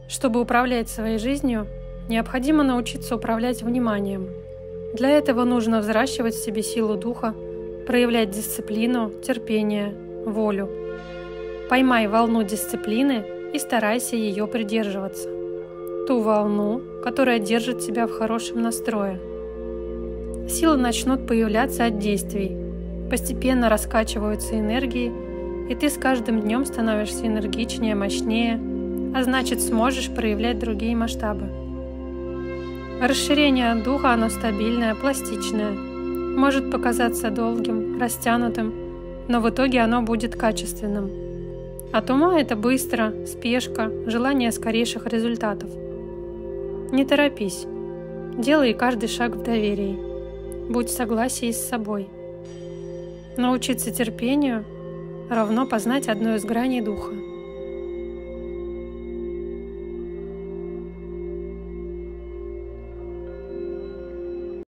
Чтобы управлять своей жизнью, необходимо научиться управлять вниманием. Для этого нужно взращивать в себе силу духа, проявлять дисциплину, терпение, волю. Поймай волну дисциплины и старайся ее придерживаться. Ту волну, которая держит тебя в хорошем настрое. Силы начнут появляться от действий, постепенно раскачиваются энергии, и ты с каждым днем становишься энергичнее, мощнее, а значит сможешь проявлять другие масштабы. Расширение духа, оно стабильное, пластичное, может показаться долгим, растянутым, но в итоге оно будет качественным. От ума это быстро, спешка, желание скорейших результатов. Не торопись, делай каждый шаг в доверии, будь в согласии с собой. Научиться терпению равно познать одну из граней духа.